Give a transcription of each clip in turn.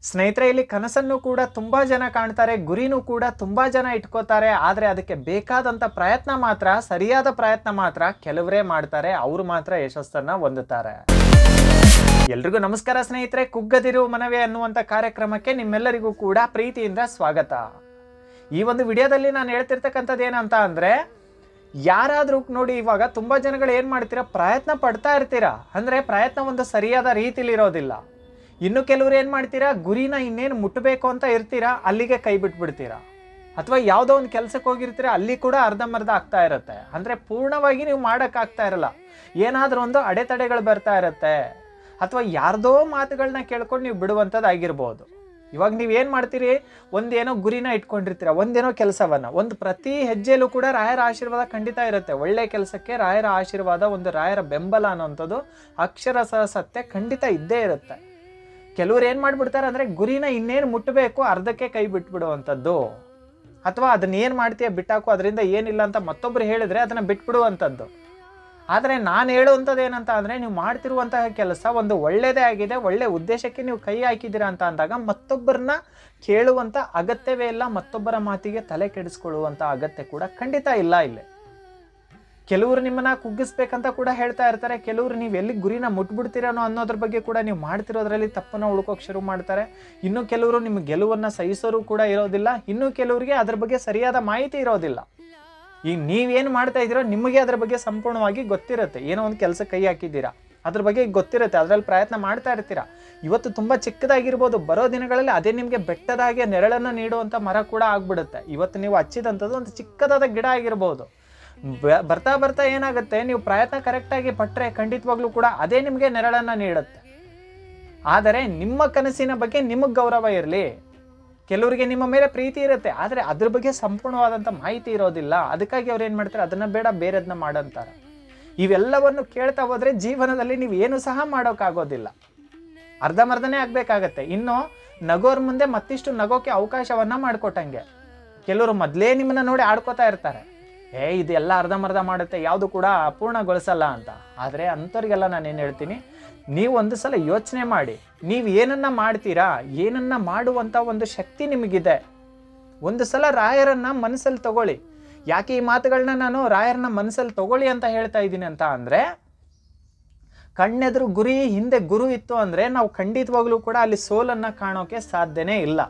ಸ್ನೇಹಿತರೆ, ಇಲ್ಲಿ ಕನಸನ್ನು ಕೂಡ ತುಂಬ ಜನ ಕಾಣ್ತಾರೆ, ಗುರಿನೂ ಕೂಡ ತುಂಬ ಜನ ಇಟ್ಕೋತಾರೆ. ಆದರೆ ಅದಕ್ಕೆ ಬೇಕಾದಂಥ ಪ್ರಯತ್ನ ಮಾತ್ರ, ಸರಿಯಾದ ಪ್ರಯತ್ನ ಮಾತ್ರ ಕೆಲವರೇ ಮಾಡ್ತಾರೆ. ಅವರು ಮಾತ್ರ ಯಶಸ್ಸನ್ನು ಹೊಂದುತ್ತಾರೆ. ಎಲ್ರಿಗೂ ನಮಸ್ಕಾರ ಸ್ನೇಹಿತರೆ. ಕುಗ್ಗದಿರು ಮನವೇ ಅನ್ನುವಂಥ ಕಾರ್ಯಕ್ರಮಕ್ಕೆ ನಿಮ್ಮೆಲ್ಲರಿಗೂ ಕೂಡ ಪ್ರೀತಿಯಿಂದ ಸ್ವಾಗತ. ಈ ಒಂದು ವಿಡಿಯೋದಲ್ಲಿ ನಾನು ಹೇಳ್ತಿರ್ತಕ್ಕಂಥದ್ದು ಏನಂತ ಅಂದರೆ, ಯಾರಾದರೂ ನೋಡಿ, ಇವಾಗ ತುಂಬ ಜನಗಳು ಏನು ಮಾಡ್ತೀರಾ, ಪ್ರಯತ್ನ ಪಡ್ತಾ ಇರ್ತೀರಾ, ಅಂದರೆ ಪ್ರಯತ್ನ ಒಂದು ಸರಿಯಾದ ರೀತಿಲಿ ಇರೋದಿಲ್ಲ. ಇನ್ನು ಕೆಲವರು ಏನು ಮಾಡ್ತೀರಾ, ಗುರಿನ ಇನ್ನೇನು ಮುಟ್ಟಬೇಕು ಅಂತ ಇರ್ತೀರಾ, ಅಲ್ಲಿಗೆ ಕೈ ಬಿಟ್ಬಿಡ್ತೀರಾ. ಅಥವಾ ಯಾವುದೋ ಒಂದು ಕೆಲಸಕ್ಕೆ ಹೋಗಿರ್ತೀರಾ, ಅಲ್ಲಿ ಕೂಡ ಅರ್ಧಂಬರ್ಧ ಆಗ್ತಾ ಇರುತ್ತೆ. ಅಂದರೆ ಪೂರ್ಣವಾಗಿ ನೀವು ಮಾಡೋಕ್ಕಾಗ್ತಾ ಇರಲ್ಲ, ಏನಾದರೂ ಒಂದು ಅಡೆತಡೆಗಳು ಬರ್ತಾ ಇರುತ್ತೆ. ಅಥವಾ ಯಾರ್ದೋ ಮಾತುಗಳನ್ನ ಕೇಳ್ಕೊಂಡು ನೀವು ಬಿಡುವಂಥದ್ದು ಆಗಿರ್ಬೋದು. ಇವಾಗ ನೀವು ಏನು ಮಾಡ್ತೀರಿ, ಒಂದೇನೋ ಗುರಿನ ಇಟ್ಕೊಂಡಿರ್ತೀರ, ಒಂದೇನೋ ಕೆಲಸವನ್ನು, ಒಂದು ಪ್ರತಿ ಹೆಜ್ಜೆಯಲ್ಲೂ ಕೂಡ ರಾಯರ ಆಶೀರ್ವಾದ ಖಂಡಿತ ಇರುತ್ತೆ. ಒಳ್ಳೆ ಕೆಲಸಕ್ಕೆ ರಾಯರ ಆಶೀರ್ವಾದ, ಒಂದು ರಾಯರ ಬೆಂಬಲ ಅನ್ನೋಂಥದ್ದು ಅಕ್ಷರಶಃ ಸತ್ಯ ಖಂಡಿತ ಇದ್ದೇ ಇರುತ್ತೆ. ಕೆಲವ್ರು ಏನು ಮಾಡಿಬಿಡ್ತಾರೆ ಅಂದರೆ, ಗುರಿನ ಇನ್ನೇನು ಮುಟ್ಟಬೇಕು ಅರ್ಧಕ್ಕೆ ಕೈ ಬಿಟ್ಬಿಡುವಂಥದ್ದು, ಅಥವಾ ಅದನ್ನ ಏನು ಮಾಡ್ತೀಯ ಬಿಟ್ಟಾಕು, ಅದರಿಂದ ಏನಿಲ್ಲ ಅಂತ ಮತ್ತೊಬ್ಬರು ಹೇಳಿದ್ರೆ ಅದನ್ನು ಬಿಟ್ಬಿಡುವಂಥದ್ದು. ಆದರೆ ನಾನು ಹೇಳುವಂಥದ್ದು ಏನಂತ ಅಂದರೆ, ನೀವು ಮಾಡ್ತಿರುವಂತಹ ಕೆಲಸ ಒಂದು ಒಳ್ಳೆಯದೇ ಆಗಿದೆ, ಒಳ್ಳೆ ಉದ್ದೇಶಕ್ಕೆ ನೀವು ಕೈ ಹಾಕಿದ್ದೀರಾ ಅಂತ ಅಂದಾಗ ಮತ್ತೊಬ್ಬರನ್ನ ಕೇಳುವಂಥ ಅಗತ್ಯವೇ ಇಲ್ಲ, ಮತ್ತೊಬ್ಬರ ಮಾತಿಗೆ ತಲೆ ಕೆಡಿಸ್ಕೊಳ್ಳುವಂಥ ಅಗತ್ಯ ಕೂಡ ಖಂಡಿತ ಇಲ್ಲ. ಇಲ್ಲಿ ಕೆಲವರು ನಿಮ್ಮನ್ನ ಕುಗ್ಗಿಸ್ಬೇಕಂತ ಕೂಡ ಹೇಳ್ತಾ ಇರ್ತಾರೆ, ಕೆಲವರು ನೀವು ಎಲ್ಲಿ ಗುರಿನ ಮುಟ್ಬಿಡ್ತೀರನೋ ಅನ್ನೋದ್ರ ಬಗ್ಗೆ ಕೂಡ ನೀವು ಮಾಡ್ತಿರೋದ್ರಲ್ಲಿ ತಪ್ಪನ್ನು ಹುಡ್ಕೋಕೆ ಶುರು ಮಾಡ್ತಾರೆ. ಇನ್ನು ಕೆಲವರು ನಿಮ್ಮ ಗೆಲುವನ್ನು ಸಹಿಸೋರು ಕೂಡ ಇರೋದಿಲ್ಲ, ಇನ್ನು ಕೆಲವರಿಗೆ ಅದ್ರ ಬಗ್ಗೆ ಸರಿಯಾದ ಮಾಹಿತಿ ಇರೋದಿಲ್ಲ. ಈಗ ನೀವೇನು ಮಾಡ್ತಾ ಇದ್ದೀರೋ ನಿಮಗೆ ಅದ್ರ ಬಗ್ಗೆ ಸಂಪೂರ್ಣವಾಗಿ ಗೊತ್ತಿರುತ್ತೆ. ಏನೋ ಒಂದು ಕೆಲಸ ಕೈ ಹಾಕಿದ್ದೀರಾ, ಅದ್ರ ಬಗ್ಗೆ ಗೊತ್ತಿರುತ್ತೆ, ಅದರಲ್ಲಿ ಪ್ರಯತ್ನ ಮಾಡ್ತಾ ಇರ್ತೀರಾ. ಇವತ್ತು ತುಂಬ ಚಿಕ್ಕದಾಗಿರ್ಬೋದು, ಬರೋ ದಿನಗಳಲ್ಲಿ ಅದೇ ನಿಮಗೆ ಬೆಟ್ಟದಾಗೆ ನೆರಳನ್ನು ನೀಡುವಂಥ ಮರ ಕೂಡ ಆಗ್ಬಿಡುತ್ತೆ. ಇವತ್ತು ನೀವು ಹಚ್ಚಿದಂಥದ್ದು ಒಂದು ಚಿಕ್ಕದಾದ ಗಿಡ ಆಗಿರ್ಬೋದು, ಬರ್ತಾ ಬರ್ತಾ ಏನಾಗುತ್ತೆ, ನೀವು ಪ್ರಯತ್ನ ಕರೆಕ್ಟಾಗಿ ಪಟ್ಟರೆ ಖಂಡಿತವಾಗ್ಲೂ ಕೂಡ ಅದೇ ನಿಮಗೆ ನೆರಳನ್ನು ನೀಡುತ್ತೆ. ಆದರೆ ನಿಮ್ಮ ಕನಸಿನ ಬಗ್ಗೆ ನಿಮಗೆ ಗೌರವ ಇರಲಿ. ಕೆಲವರಿಗೆ ನಿಮ್ಮ ಮೇಲೆ ಪ್ರೀತಿ ಇರುತ್ತೆ, ಆದರೆ ಅದ್ರ ಬಗ್ಗೆ ಸಂಪೂರ್ಣವಾದಂಥ ಮಾಹಿತಿ ಇರೋದಿಲ್ಲ. ಅದಕ್ಕಾಗಿ ಅವ್ರು ಏನು ಮಾಡ್ತಾರೆ, ಅದನ್ನು ಬೇಡ ಬೇರೆದನ್ನ ಮಾಡಂತಾರೆ. ಇವೆಲ್ಲವನ್ನು ಕೇಳ್ತಾ ಹೋದರೆ ಜೀವನದಲ್ಲಿ ನೀವು ಏನು ಸಹ ಮಾಡೋಕ್ಕಾಗೋದಿಲ್ಲ, ಅರ್ಧಮರ್ಧನೇ ಆಗಬೇಕಾಗತ್ತೆ. ಇನ್ನು ನಗೋರ್ ಮುಂದೆ ಮತ್ತಿಷ್ಟು ನಗೋಕ್ಕೆ ಅವಕಾಶವನ್ನು ಮಾಡಿಕೊಟ್ಟಂಗೆ. ಕೆಲವರು ಮೊದಲೇ ನಿಮ್ಮನ್ನು ನೋಡಿ ಆಡ್ಕೋತಾ ಇರ್ತಾರೆ, ಇದೆಲ್ಲ ಅರ್ಧಮರ್ಧ ಮಾಡುತ್ತೆ, ಯಾವುದು ಕೂಡ ಪೂರ್ಣಗೊಳಿಸಲ್ಲ ಅಂತ. ಆದರೆ ಅಂಥವ್ರಿಗೆಲ್ಲ ನಾನೇನು ಹೇಳ್ತೀನಿ, ನೀವು ಒಂದು ಸಲ ಯೋಚನೆ ಮಾಡಿ, ನೀವು ಏನನ್ನ ಮಾಡ್ತೀರಾ, ಏನನ್ನ ಮಾಡುವಂಥ ಒಂದು ಶಕ್ತಿ ನಿಮಗಿದೆ. ಒಂದು ಸಲ ರಾಯರನ್ನ ಮನಸ್ಸಲ್ಲಿ ತಗೊಳ್ಳಿ. ಯಾಕೆ ಈ ಮಾತುಗಳನ್ನ ನಾನು ರಾಯರನ್ನ ಮನಸ್ಸಲ್ಲಿ ತಗೊಳ್ಳಿ ಅಂತ ಹೇಳ್ತಾ ಇದ್ದೀನಿ ಅಂತ ಅಂದರೆ, ಕಣ್ಣೆದುರು ಗುರಿ ಹಿಂದೆ ಗುರು ಇತ್ತು ಅಂದರೆ ನಾವು ಖಂಡಿತವಾಗ್ಲೂ ಕೂಡ ಅಲ್ಲಿ ಸೋಲನ್ನು ಕಾಣೋಕೆ ಸಾಧ್ಯನೇ ಇಲ್ಲ.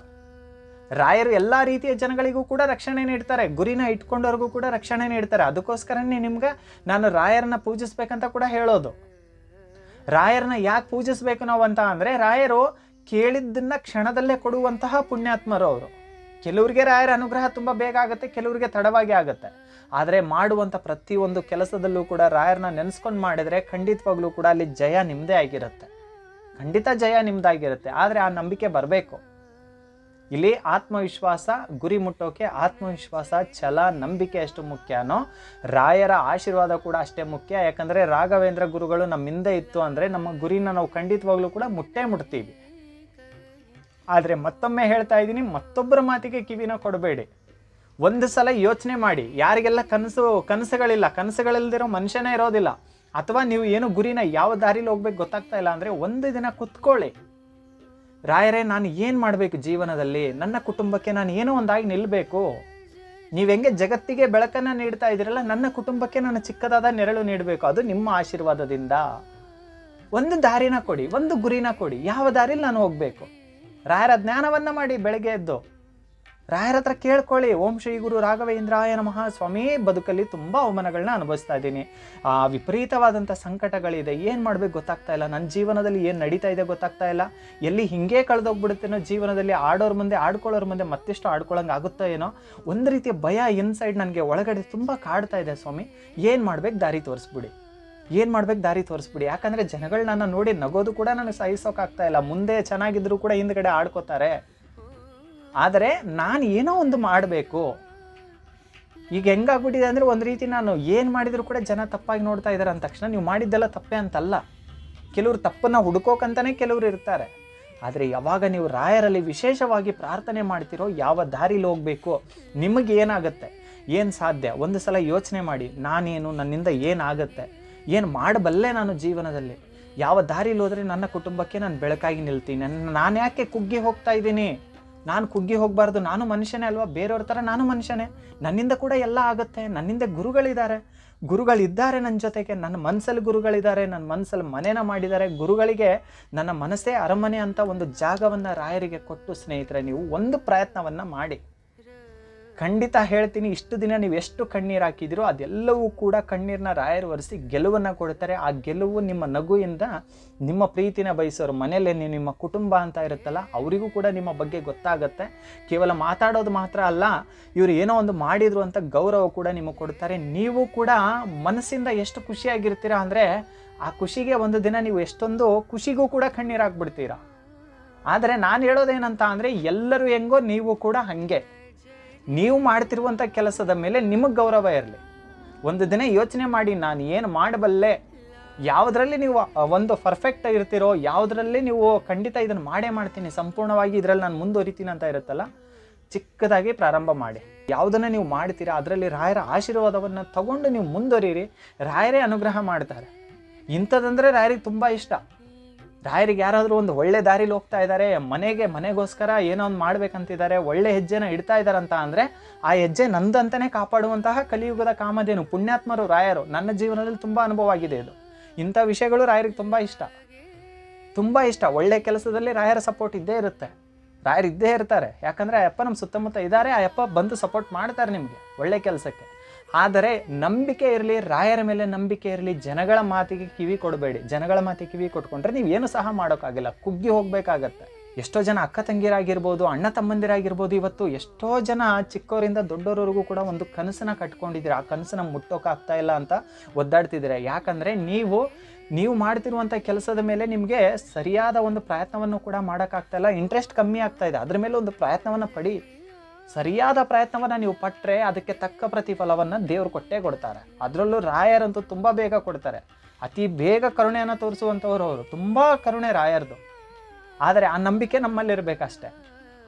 ರಾಯರು ಎಲ್ಲ ರೀತಿಯ ಜನಗಳಿಗೂ ಕೂಡ ರಕ್ಷಣೆ ನೀಡ್ತಾರೆ, ಗುರಿನ ಇಟ್ಕೊಂಡವ್ರಿಗೂ ಕೂಡ ರಕ್ಷಣೆ ನೀಡ್ತಾರೆ. ಅದಕ್ಕೋಸ್ಕರನೇ ನಿಮ್ಗೆ ನಾನು ರಾಯರನ್ನ ಪೂಜಿಸ್ಬೇಕಂತ ಕೂಡ ಹೇಳೋದು. ರಾಯರನ್ನ ಯಾಕೆ ಪೂಜಿಸ್ಬೇಕು ನಾವು ಅಂತ ಅಂದರೆ, ರಾಯರು ಕೇಳಿದ್ದನ್ನ ಕ್ಷಣದಲ್ಲೇ ಕೊಡುವಂತಹ ಪುಣ್ಯಾತ್ಮರು ಅವರು. ಕೆಲವರಿಗೆ ರಾಯರ ಅನುಗ್ರಹ ತುಂಬ ಬೇಗ ಆಗುತ್ತೆ, ಕೆಲವರಿಗೆ ತಡವಾಗಿ ಆಗುತ್ತೆ. ಆದರೆ ಮಾಡುವಂಥ ಪ್ರತಿಯೊಂದು ಕೆಲಸದಲ್ಲೂ ಕೂಡ ರಾಯರನ್ನ ನೆನೆಸ್ಕೊಂಡು ಮಾಡಿದರೆ ಖಂಡಿತವಾಗ್ಲೂ ಕೂಡ ಅಲ್ಲಿ ಜಯ ನಿಮ್ಮದೇ ಆಗಿರುತ್ತೆ, ಖಂಡಿತ ಜಯ ನಿಮ್ಮದಾಗಿರುತ್ತೆ. ಆದರೆ ಆ ನಂಬಿಕೆ ಬರಬೇಕು. ಇಲ್ಲಿ ಆತ್ಮವಿಶ್ವಾಸ, ಗುರಿ ಮುಟ್ಟೋಕೆ ಆತ್ಮವಿಶ್ವಾಸ, ಛಲ, ನಂಬಿಕೆ ಎಷ್ಟು ಮುಖ್ಯನೋ ರಾಯರ ಆಶೀರ್ವಾದ ಕೂಡ ಅಷ್ಟೇ ಮುಖ್ಯ. ಯಾಕಂದರೆ ರಾಘವೇಂದ್ರ ಗುರುಗಳು ನಮ್ಮ ಹಿಂದೆ ಇತ್ತು ಅಂದರೆ ನಮ್ಮ ಗುರಿನ ನಾವು ಖಂಡಿತವಾಗ್ಲೂ ಕೂಡ ಮುಟ್ತೀವಿ. ಆದರೆ ಮತ್ತೊಮ್ಮೆ ಹೇಳ್ತಾ ಇದ್ದೀನಿ, ಮತ್ತೊಬ್ಬರ ಮಾತಿಗೆ ಕಿವಿನ ಕೊಡಬೇಡಿ. ಒಂದು ಸಲ ಯೋಚನೆ ಮಾಡಿ. ಯಾರಿಗೆಲ್ಲ ಕನಸುಗಳಿಲ್ಲ, ಕನಸುಗಳಿಲ್ದಿರೋ ಮನುಷ್ಯನೇ ಇರೋದಿಲ್ಲ, ಅಥವಾ ನೀವು ಏನು ಗುರಿನ ಯಾವ ದಾರಿಲಿ ಹೋಗ್ಬೇಕು ಗೊತ್ತಾಗ್ತಾ ಇಲ್ಲ ಅಂದರೆ, ಒಂದು ದಿನ ಕುತ್ಕೊಳ್ಳಿ, ರಾಯರೇ ನಾನು ಏನು ಮಾಡಬೇಕು ಜೀವನದಲ್ಲಿ, ನನ್ನ ಕುಟುಂಬಕ್ಕೆ ನಾನು ಏನೋ ಒಂದಾಗಿ ನಿಲ್ಲಬೇಕು. ನೀವು ಹೆಂಗೆ ಜಗತ್ತಿಗೆ ಬೆಳಕನ್ನು ನೀಡ್ತಾ ಇದ್ದೀರಲ್ಲ, ನನ್ನ ಕುಟುಂಬಕ್ಕೆ ನಾನು ಚಿಕ್ಕದಾದ ನೆರಳು ನೀಡಬೇಕು, ಅದು ನಿಮ್ಮ ಆಶೀರ್ವಾದದಿಂದ. ಒಂದು ದಾರಿನ ಕೊಡಿ, ಒಂದು ಗುರಿನ ಕೊಡಿ, ಯಾವ ದಾರಿಲಿ ನಾನು ಹೋಗಬೇಕು. ರಾಯರ ಜ್ಞಾನವನ್ನು ಮಾಡಿ, ಬೆಳಗ್ಗೆ ಎದ್ದು ರಾಯರ ಹತ್ರ ಕೇಳ್ಕೊಳ್ಳಿ. ಓಂ ಶ್ರೀ ಗುರು ರಾಘವೇಂದ್ರಾಯ ನಮಃ. ಸ್ವಾಮಿ, ಬದುಕಲ್ಲಿ ತುಂಬ ಅವಮಾನಗಳನ್ನ ಅನುಭವಿಸ್ತಾ ಇದ್ದೀನಿ, ವಿಪರೀತವಾದಂಥ ಸಂಕಟಗಳಿದೆ, ಏನು ಮಾಡಬೇಕು ಗೊತ್ತಾಗ್ತಾ ಇಲ್ಲ, ನನ್ನ ಜೀವನದಲ್ಲಿ ಏನು ನಡೀತಾ ಇದೆ ಗೊತ್ತಾಗ್ತಾ ಇಲ್ಲ, ಎಲ್ಲಿ ಹಿಂಗೆ ಕಳೆದೋಗ್ಬಿಡುತ್ತೇನೋ ಜೀವನದಲ್ಲಿ, ಆಡೋರ ಮುಂದೆ ಆಡ್ಕೊಳ್ಳೋರ ಮುಂದೆ ಮತ್ತಿಷ್ಟು ಆಡ್ಕೊಳ್ಳೋಂಗೆ ಆಗುತ್ತೋ ಏನೋ, ಒಂದು ರೀತಿಯ ಭಯ ಇನ್ಸೈಡ್ ನನಗೆ ಒಳಗಡೆ ತುಂಬ ಕಾಡ್ತಾ ಇದೆ ಸ್ವಾಮಿ, ಏನು ಮಾಡ್ಬೇಕು ದಾರಿ ತೋರಿಸ್ಬಿಡಿ, ಏನು ಮಾಡ್ಬೇಕು ದಾರಿ ತೋರಿಸ್ಬಿಡಿ. ಯಾಕಂದರೆ ಜನಗಳು ನನ್ನ ನೋಡಿ ನಗೋದು ಕೂಡ ನನಗೆ ಸಹಿಸೋಕ್ಕಾಗ್ತಾ ಇಲ್ಲ. ಮುಂದೆ ಚೆನ್ನಾಗಿದ್ರು ಕೂಡ ಹಿಂದ್ಗಡೆ ಆಡ್ಕೋತಾರೆ. ಆದರೆ ನಾನು ಏನೋ ಒಂದು ಮಾಡಬೇಕು. ಈಗ ಹೆಂಗಾಗ್ಬಿಟ್ಟಿದೆ ಅಂದರೆ, ಒಂದು ರೀತಿ ನಾನು ಏನು ಮಾಡಿದರೂ ಕೂಡ ಜನ ತಪ್ಪಾಗಿ ನೋಡ್ತಾ ಇದ್ದಾರೆ ಅಂದ ತಕ್ಷಣ ನೀವು ಮಾಡಿದ್ದೆಲ್ಲ ತಪ್ಪೇ ಅಂತಲ್ಲ. ಕೆಲವರು ತಪ್ಪನ್ನು ಹುಡುಕೋಕಂತಲೇ ಕೆಲವರು ಇರ್ತಾರೆ. ಆದರೆ ಯಾವಾಗ ನೀವು ರಾಯರಲ್ಲಿ ವಿಶೇಷವಾಗಿ ಪ್ರಾರ್ಥನೆ ಮಾಡ್ತಿರೋ, ಯಾವ ದಾರಿಲಿ ಹೋಗಬೇಕು, ನಿಮಗೆ ಏನಾಗುತ್ತೆ, ಏನು ಸಾಧ್ಯ, ಒಂದು ಸಲ ಯೋಚನೆ ಮಾಡಿ. ನಾನೇನು, ನನ್ನಿಂದ ಏನಾಗುತ್ತೆ, ಏನು ಮಾಡಬಲ್ಲೆ ನಾನು ಜೀವನದಲ್ಲಿ, ಯಾವ ದಾರಿಲಿ ಹೋದರೆ ನನ್ನ ಕುಟುಂಬಕ್ಕೆ ನಾನು ಬೆಳಕಾಗಿ ನಿಲ್ತೀನಿ, ನಾನು ಯಾಕೆ ಕುಗ್ಗಿ ಹೋಗ್ತಾ ಇದ್ದೀನಿ, ನಾನು ಕುಗ್ಗಿ ಹೋಗಬಾರ್ದು, ನಾನು ಮನುಷ್ಯನೇ ಅಲ್ವಾ, ಬೇರೆಯವ್ರ ಥರ ನಾನು ಮನುಷ್ಯನೇ, ನನ್ನಿಂದ ಕೂಡ ಎಲ್ಲ ಆಗುತ್ತೆ, ನನ್ನಿಂದ ಗುರುಗಳಿದ್ದಾರೆ ನನ್ನ ಜೊತೆಗೆ, ನನ್ನ ಮನಸ್ಸಲ್ಲಿ ಗುರುಗಳಿದ್ದಾರೆ, ನನ್ನ ಮನಸ್ಸಲ್ಲಿ ಮನೇನ ಮಾಡಿದ್ದಾರೆ, ಗುರುಗಳಿಗೆ ನನ್ನ ಮನಸ್ಸೇ ಅರಮನೆ ಅಂತ ಒಂದು ಜಾಗವನ್ನು ರಾಯರಿಗೆ ಕೊಟ್ಟು ಸ್ನೇಹಿತರೆ ನೀವು ಒಂದು ಪ್ರಯತ್ನವನ್ನು ಮಾಡಿ. ಖಂಡಿತ ಹೇಳ್ತೀನಿ, ಇಷ್ಟು ದಿನ ನೀವು ಎಷ್ಟು ಕಣ್ಣೀರು ಹಾಕಿದಿರೋ ಅದೆಲ್ಲವೂ ಕೂಡ ಕಣ್ಣೀರನ್ನ ರಾಯರು ಒರೆಸಿ ಗೆಲುವನ್ನು ಕೊಡ್ತಾರೆ. ಆ ಗೆಲುವು ನಿಮ್ಮ ನಗುವಿಂದ ನಿಮ್ಮ ಪ್ರೀತಿನ ಬಯಸೋರು ಮನೇಲಿ ನಿಮ್ಮ ಕುಟುಂಬ ಅಂತ ಇರುತ್ತಲ್ಲ ಅವರಿಗೂ ಕೂಡ ನಿಮ್ಮ ಬಗ್ಗೆ ಗೊತ್ತಾಗುತ್ತೆ. ಕೇವಲ ಮಾತಾಡೋದು ಮಾತ್ರ ಅಲ್ಲ, ಇವರು ಏನೋ ಒಂದು ಮಾಡಿದ್ರು ಅಂತ ಗೌರವ ಕೂಡ ನಿಮಗೆ ಕೊಡ್ತಾರೆ. ನೀವು ಕೂಡ ಮನಸ್ಸಿಂದ ಎಷ್ಟು ಖುಷಿಯಾಗಿರ್ತೀರಾ ಅಂದರೆ ಆ ಖುಷಿಗೆ ಒಂದು ದಿನ ನೀವು ಎಷ್ಟೊಂದು ಖುಷಿಗೂ ಕೂಡ ಕಣ್ಣೀರು ಹಾಕ್ಬಿಡ್ತೀರಾ. ಆದರೆ ನಾನು ಹೇಳೋದೇನಂತ ಅಂದರೆ ಎಲ್ಲರೂ ಹೆಂಗೋ ನೀವು ಕೂಡ ಹಾಗೆ. ನೀವು ಮಾಡ್ತಿರುವಂಥ ಕೆಲಸದ ಮೇಲೆ ನಿಮಗೆ ಗೌರವ ಇರಲಿ. ಒಂದು ದಿನ ಯೋಚನೆ ಮಾಡಿ, ನಾನು ಏನು ಮಾಡಬಲ್ಲೆ, ಯಾವುದರಲ್ಲಿ ನೀವು ಒಂದು ಪರ್ಫೆಕ್ಟ್ ಇರ್ತೀರೋ, ಯಾವುದರಲ್ಲಿ ನೀವು ಖಂಡಿತ ಇದನ್ನು ಮಾಡೇ ಮಾಡ್ತೀನಿ, ಸಂಪೂರ್ಣವಾಗಿ ಇದರಲ್ಲಿ ನಾನು ಮುಂದುವರಿತೀನಿ ಅಂತ ಇರುತ್ತಲ್ಲ, ಚಿಕ್ಕದಾಗಿ ಪ್ರಾರಂಭ ಮಾಡಿ. ಯಾವುದನ್ನು ನೀವು ಮಾಡ್ತೀರಾ ಅದರಲ್ಲಿ ರಾಯರ ಆಶೀರ್ವಾದವನ್ನು ತಗೊಂಡು ನೀವು ಮುಂದುವರಿಯಿರಿ. ರಾಯರೇ ಅನುಗ್ರಹ ಮಾಡ್ತಾರೆ. ಇಂಥದ್ದಂದರೆ ರಾಯರಿಗೆ ತುಂಬ ಇಷ್ಟ. ರಾಯರಿಗೆ ಯಾರಾದರೂ ಒಂದು ಒಳ್ಳೆ ದಾರಿಲಿ ಹೋಗ್ತಾ ಇದ್ದಾರೆ, ಮನೆಗೋಸ್ಕರ ಏನೋ ಒಂದು ಮಾಡ್ಬೇಕಂತಿದ್ದಾರೆ, ಒಳ್ಳೆ ಹೆಜ್ಜೆನ ಇಡ್ತಾ ಇದ್ದಾರಂತ ಅಂದರೆ ಆ ಹೆಜ್ಜೆ ನಂದಂತಲೇ ಕಾಪಾಡುವಂತಹ ಕಲಿಯುಗದ ಕಾಮಧೇನು ಪುಣ್ಯಾತ್ಮರು ರಾಯರು. ನನ್ನ ಜೀವನದಲ್ಲಿ ತುಂಬ ಅನುಭವ ಆಗಿದೆ ಇದು. ಇಂಥ ವಿಷಯಗಳು ರಾಯರಿಗೆ ತುಂಬ ಇಷ್ಟ. ಒಳ್ಳೆ ಕೆಲಸದಲ್ಲಿ ರಾಯರ ಸಪೋರ್ಟ್ ಇದ್ದೇ ಇರುತ್ತೆ, ರಾಯರು ಇದ್ದೇ ಇರ್ತಾರೆ. ಯಾಕಂದರೆ ಆ ಅಪ್ಪ ನಮ್ಮ ಸುತ್ತಮುತ್ತ ಇದ್ದಾರೆ, ಆ ಅಪ್ಪ ಬಂದು ಸಪೋರ್ಟ್ ಮಾಡ್ತಾರೆ ನಿಮಗೆ ಒಳ್ಳೆ ಕೆಲಸಕ್ಕೆ. ಆದರೆ ನಂಬಿಕೆ ಇರಲಿ, ರಾಯರ ಮೇಲೆ ನಂಬಿಕೆ ಇರಲಿ. ಜನಗಳ ಮಾತಿಗೆ ಕಿವಿ ಕೊಡಬೇಡಿ. ಜನಗಳ ಮಾತಿಗೆ ಕಿವಿ ಕೊಟ್ಕೊಂಡ್ರೆ ನೀವೇನು ಸಹ ಮಾಡೋಕ್ಕಾಗಿಲ್ಲ, ಕುಗ್ಗಿ ಹೋಗಬೇಕಾಗತ್ತೆ. ಎಷ್ಟೋ ಜನ ಅಕ್ಕ ತಂಗಿರಾಗಿರ್ಬೋದು, ಅಣ್ಣ ತಮ್ಮಂದಿರಾಗಿರ್ಬೋದು, ಇವತ್ತು ಎಷ್ಟೋ ಜನ ಚಿಕ್ಕವರಿಂದ ದೊಡ್ಡವರವರೆಗೂ ಕೂಡ ಒಂದು ಕನಸನ್ನು ಕಟ್ಕೊಂಡಿದ್ದೀರಾ. ಆ ಕನಸನ್ನು ಮುಟ್ಟೋಕ್ಕಾಗ್ತಾ ಇಲ್ಲ ಅಂತ ಒದ್ದಾಡ್ತಿದ್ದೀರಾ. ಯಾಕಂದರೆ ನೀವು ಮಾಡ್ತಿರುವಂಥ ಕೆಲಸದ ಮೇಲೆ ನಿಮಗೆ ಸರಿಯಾದ ಒಂದು ಪ್ರಯತ್ನವನ್ನು ಕೂಡ ಮಾಡೋಕ್ಕಾಗ್ತಾ ಇಲ್ಲ, ಇಂಟ್ರೆಸ್ಟ್ ಕಮ್ಮಿ ಆಗ್ತಾ ಇದೆ. ಅದ್ರ ಮೇಲೆ ಒಂದು ಪ್ರಯತ್ನವನ್ನು ಪಡಿ. ಸರಿಯಾದ ಪ್ರಯತ್ನವನ್ನು ನೀವು ಪಟ್ಟರೆ ಅದಕ್ಕೆ ತಕ್ಕ ಪ್ರತಿಫಲವನ್ನು ದೇವರು ಕೊಟ್ಟೇ ಕೊಡ್ತಾರೆ. ಅದರಲ್ಲೂ ರಾಯರಂತೂ ತುಂಬ ಬೇಗ ಕೊಡ್ತಾರೆ. ಅತಿ ಬೇಗ ಕರುಣೆಯನ್ನು ತೋರಿಸುವಂಥವ್ರು ಅವರು. ತುಂಬ ಕರುಣೆ ರಾಯರ್ದು. ಆದರೆ ಆ ನಂಬಿಕೆ ನಮ್ಮಲ್ಲಿರಬೇಕಷ್ಟೇ.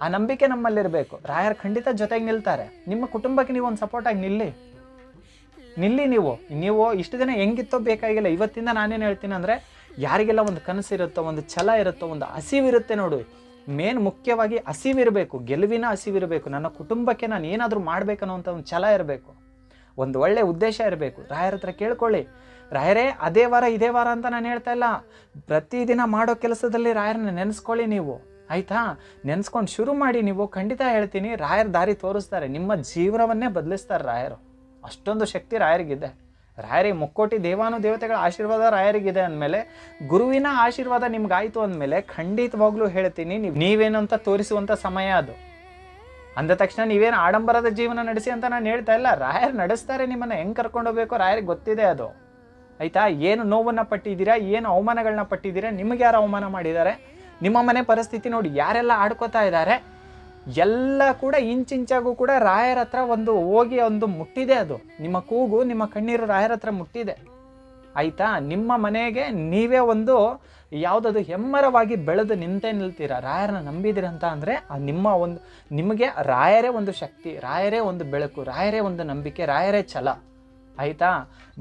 ಆ ನಂಬಿಕೆ ನಮ್ಮಲ್ಲಿರಬೇಕು. ರಾಯರು ಖಂಡಿತ ಜೊತೆಗೆ ನಿಲ್ತಾರೆ. ನಿಮ್ಮ ಕುಟುಂಬಕ್ಕೆ ನೀವು ಒಂದು ಸಪೋರ್ಟಾಗಿ ನಿಲ್ಲಿ. ನೀವು ಇಷ್ಟು ದಿನ ಹೆಂಗಿತ್ತೋ ಬೇಕಾಗಿಲ್ಲ. ಇವತ್ತಿಂದ ನಾನೇನು ಹೇಳ್ತೀನಿ ಅಂದರೆ, ಯಾರಿಗೆಲ್ಲ ಒಂದು ಕನಸಿರುತ್ತೋ, ಒಂದು ಛಲ ಇರುತ್ತೋ, ಒಂದು ಹಸಿವಿರುತ್ತೆ ನೋಡು, ಮುಖ್ಯವಾಗಿ ಹಸಿವಿರಬೇಕು, ಗೆಲುವಿನ ಹಸಿವಿರಬೇಕು. ನನ್ನ ಕುಟುಂಬಕ್ಕೆ ನಾನು ಏನಾದರೂ ಮಾಡಬೇಕನ್ನೋಂಥ ಒಂದು ಛಲ ಇರಬೇಕು, ಒಂದು ಒಳ್ಳೆಯ ಉದ್ದೇಶ ಇರಬೇಕು. ರಾಯರ ಹತ್ರ ಕೇಳ್ಕೊಳ್ಳಿ. ರಾಯರೇ ಅದೇ ವಾರ ಇದೇ ವಾರ ಅಂತ ನಾನು ಹೇಳ್ತಾ ಇಲ್ಲ, ಪ್ರತಿದಿನ ಮಾಡೋ ಕೆಲಸದಲ್ಲಿ ರಾಯರನ್ನ ನೆನೆಸ್ಕೊಳ್ಳಿ ನೀವು, ಆಯಿತಾ? ನೆನೆಸ್ಕೊಂಡು ಶುರು ಮಾಡಿ. ನೀವು ಖಂಡಿತ ಹೇಳ್ತೀನಿ, ರಾಯರ ದಾರಿ ತೋರಿಸ್ತಾರೆ, ನಿಮ್ಮ ಜೀವನವನ್ನೇ ಬದಲಿಸ್ತಾರೆ ರಾಯರು. ಅಷ್ಟೊಂದು ಶಕ್ತಿ ರಾಯರಿಗಿದೆ. ರಾಯರಿಗೆ ಮುಕ್ಕೋಟಿ ದೇವಾನುದೇವತೆಗಳ ಆಶೀರ್ವಾದ ರಾಯರಿಗಿದೆ ಅಂದಮೇಲೆ, ಗುರುವಿನ ಆಶೀರ್ವಾದ ನಿಮ್ಗಾಯಿತು ಅಂದಮೇಲೆ ಖಂಡಿತವಾಗ್ಲೂ ಹೇಳ್ತೀನಿ, ನೀವೇನು ಅಂತ ತೋರಿಸುವಂಥ ಸಮಯ ಅದು. ಅಂದ ತಕ್ಷಣ ನೀವೇನು ಆಡಂಬರದ ಜೀವನ ನಡೆಸಿ ಅಂತ ನಾನು ಹೇಳ್ತಾ ಇಲ್ಲ. ರಾಯರು ನಡೆಸ್ತಾರೆ ನಿಮ್ಮನ್ನು. ಹೆಂಗೆ ಕರ್ಕೊಂಡು ಹೋಗ್ಬೇಕು ರಾಯರಿಗೆ ಗೊತ್ತಿದೆ ಅದು, ಆಯಿತಾ? ಏನು ನೋವನ್ನು ಪಟ್ಟಿದ್ದೀರಾ, ಏನು ಅವಮಾನಗಳನ್ನ ಪಟ್ಟಿದ್ದೀರಾ, ನಿಮಗೆ ಯಾರು ಅವಮಾನ ಮಾಡಿದ್ದಾರೆ, ನಿಮ್ಮ ಮನೆ ಪರಿಸ್ಥಿತಿ ನೋಡಿ ಯಾರೆಲ್ಲ ಆಡ್ಕೋತಾ ಇದ್ದಾರೆ, ಎಲ್ಲ ಕೂಡ ಇಂಚಿಂಚಾಗೂ ಕೂಡ ರಾಯರ ಹತ್ರ ಹೋಗಿ ಮುಟ್ಟಿದೆ. ಅದು ನಿಮ್ಮ ಕೂಗು, ನಿಮ್ಮ ಕಣ್ಣೀರು ರಾಯರ ಹತ್ರ ಮುಟ್ಟಿದೆ, ಆಯಿತಾ? ನಿಮ್ಮ ಮನೆಗೆ ನೀವೇ ಯಾವುದದು ಹೆಮ್ಮರವಾಗಿ ಬೆಳೆದು ನಿಲ್ತೀರಾ. ರಾಯರನ್ನ ನಂಬಿದಿರಂತ ಅಂದರೆ ನಿಮಗೆ ರಾಯರೇ ಒಂದು ಶಕ್ತಿ, ರಾಯರೇ ಒಂದು ಬೆಳಕು, ರಾಯರೇ ಒಂದು ನಂಬಿಕೆ, ರಾಯರೇ ಛಲ, ಆಯಿತಾ?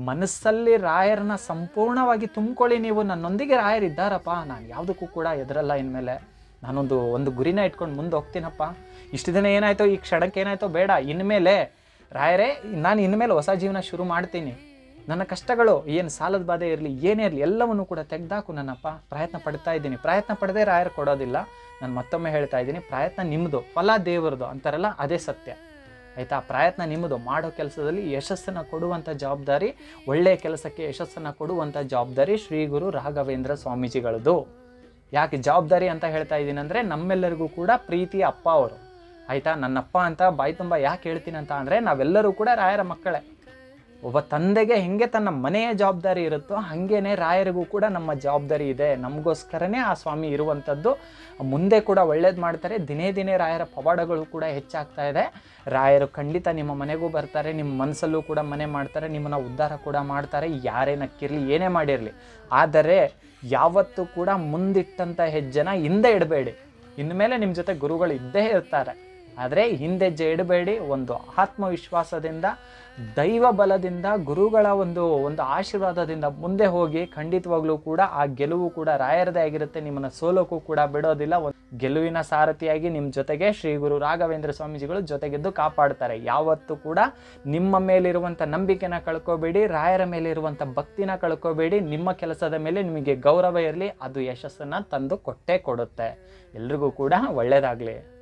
ಮನಸ್ಸಲ್ಲಿ ರಾಯರನ್ನ ಸಂಪೂರ್ಣವಾಗಿ ತುಂಬಿಕೊಳ್ಳಿ ನೀವು. ನನ್ನೊಂದಿಗೆ ರಾಯರಿದ್ದಾರಪ್ಪ, ನಾನು ಯಾವುದಕ್ಕೂ ಕೂಡ ಎದುರಲ್ಲ. ಇನ್ಮೇಲೆ ನಾನೊಂದು ಗುರಿನ ಇಟ್ಕೊಂಡು ಮುಂದೆ ಹೋಗ್ತೀನಪ್ಪ. ಇಷ್ಟು ದಿನ ಏನಾಯಿತೋ, ಈ ಕ್ಷಣಕ್ಕೆ ಏನಾಯಿತೋ ಬೇಡ. ಇನ್ಮೇಲೆ ರಾಯರೇ, ನಾನು ಇನ್ಮೇಲೆ ಹೊಸ ಜೀವನ ಶುರು ಮಾಡ್ತೀನಿ. ನನ್ನ ಕಷ್ಟಗಳು ಏನು ಸಾಲದ ಬಾಧೆ ಇರಲಿ, ಏನೇ ಇರಲಿ, ಎಲ್ಲವನ್ನು ಕೂಡ ತೆಗೆದಾಕು ನನ್ನಪ್ಪ. ಪ್ರಯತ್ನ ಪಡ್ತಾ ಇದ್ದೀನಿ. ಪ್ರಯತ್ನ ಪಡದೆ ರಾಯರು ಕೊಡೋದಿಲ್ಲ. ನಾನು ಮತ್ತೊಮ್ಮೆ ಹೇಳ್ತಾ ಇದ್ದೀನಿ, ಪ್ರಯತ್ನ ನಿಮ್ಮದು, ಫಲ ದೇವರದು ಅಂತಾರಲ್ಲ, ಅದೇ ಸತ್ಯ, ಆಯಿತಾ? ಪ್ರಯತ್ನ ನಿಮ್ಮದು. ಮಾಡೋ ಕೆಲಸದಲ್ಲಿ ಯಶಸ್ಸನ್ನು ಕೊಡುವಂಥ ಜವಾಬ್ದಾರಿ, ಒಳ್ಳೆಯ ಕೆಲಸಕ್ಕೆ ಯಶಸ್ಸನ್ನು ಕೊಡುವಂಥ ಜವಾಬ್ದಾರಿ ಶ್ರೀ ಗುರು ರಾಘವೇಂದ್ರ ಸ್ವಾಮೀಜಿಗಳದು. ಯಾಕೆ ಜವಾಬ್ದಾರಿ ಅಂತ ಹೇಳ್ತಾ ಇದ್ದೀನಿ ಅಂದರೆ, ನಮ್ಮೆಲ್ಲರಿಗೂ ಕೂಡ ಪ್ರೀತಿಯ ಅಪ್ಪ ಅವರು, ಆಯಿತಾ? ನನ್ನಪ್ಪ ಅಂತ ಬಾಯಿ ತುಂಬ ಯಾಕೆ ಹೇಳ್ತೀನಿ ಅಂತ ಅಂದರೆ, ನಾವೆಲ್ಲರೂ ಕೂಡ ರಾಯರ ಮಕ್ಕಳೇ. ಒಬ್ಬ ತಂದೆಗೆ ಹೆಂಗೆ ತನ್ನ ಮನೆಯ ಜವಾಬ್ದಾರಿ ಇರುತ್ತೋ ಹಾಗೇನೆ ರಾಯರಿಗೂ ಕೂಡ ನಮ್ಮ ಜವಾಬ್ದಾರಿ ಇದೆ. ನಮಗೋಸ್ಕರನೇ ಆ ಸ್ವಾಮಿ ಇರುವಂಥದ್ದು. ಮುಂದೆ ಕೂಡ ಒಳ್ಳೇದು ಮಾಡ್ತಾರೆ. ದಿನೇ ದಿನೇ ರಾಯರ ಪವಾಡಗಳು ಕೂಡ ಹೆಚ್ಚಾಗ್ತಾ ಇದೆ. ರಾಯರು ಖಂಡಿತ ನಿಮ್ಮ ಮನೆಗೂ ಬರ್ತಾರೆ, ನಿಮ್ಮ ಮನಸ್ಸಲ್ಲೂ ಕೂಡ ಮನೆ ಮಾಡ್ತಾರೆ, ನಿಮ್ಮನ್ನು ಉದ್ಧಾರ ಕೂಡ ಮಾಡ್ತಾರೆ. ಯಾರೇ ನಕ್ಕಿರಲಿ, ಏನೇ ಮಾಡಿರಲಿ. ಆದರೆ ಯಾವತ್ತೂ ಕೂಡ ಮುಂದಿಟ್ಟಂಥ ಹೆಜ್ಜೆನ ಹಿಂದೆ ಇಡಬೇಡಿ. ಇನ್ಮೇಲೆ ನಿಮ್ಮ ಜೊತೆ ಗುರುಗಳು ಇದ್ದೇ ಇರ್ತಾರೆ, ಆದರೆ ಹಿಂದೆಜ್ಜೆ ಇಡಬೇಡಿ. ಒಂದು ಆತ್ಮವಿಶ್ವಾಸದಿಂದ, ದೈವ ಬಲದಿಂದ, ಗುರುಗಳ ಒಂದು ಆಶೀರ್ವಾದದಿಂದ ಮುಂದೆ ಹೋಗಿ. ಖಂಡಿತವಾಗ್ಲೂ ಕೂಡ ಆ ಗೆಲುವು ಕೂಡ ರಾಯರದೇ ಆಗಿರುತ್ತೆ. ನಿಮ್ಮನ್ನು ಸೋಲೋಕ್ಕೂ ಕೂಡ ಬಿಡೋದಿಲ್ಲ. ಗೆಲುವಿನ ಸಾರಥಿಯಾಗಿ ನಿಮ್ಮ ಜೊತೆಗೆ ಶ್ರೀ ಗುರು ರಾಘವೇಂದ್ರ ಸ್ವಾಮೀಜಿಗಳು ಜೊತೆಗಿದ್ದು ಕಾಪಾಡ್ತಾರೆ. ಯಾವತ್ತೂ ಕೂಡ ನಿಮ್ಮ ಮೇಲಿರುವಂಥ ನಂಬಿಕೆನ ಕಳ್ಕೋಬೇಡಿ, ರಾಯರ ಮೇಲಿರುವಂಥ ಭಕ್ತಿನ ಕಳ್ಕೋಬೇಡಿ. ನಿಮ್ಮ ಕೆಲಸದ ಮೇಲೆ ನಿಮಗೆ ಗೌರವ ಇರಲಿ, ಅದು ಯಶಸ್ಸನ್ನು ತಂದು ಕೊಟ್ಟೇ ಕೊಡುತ್ತೆ. ಎಲ್ರಿಗೂ ಕೂಡ ಒಳ್ಳೆಯದಾಗಲಿ.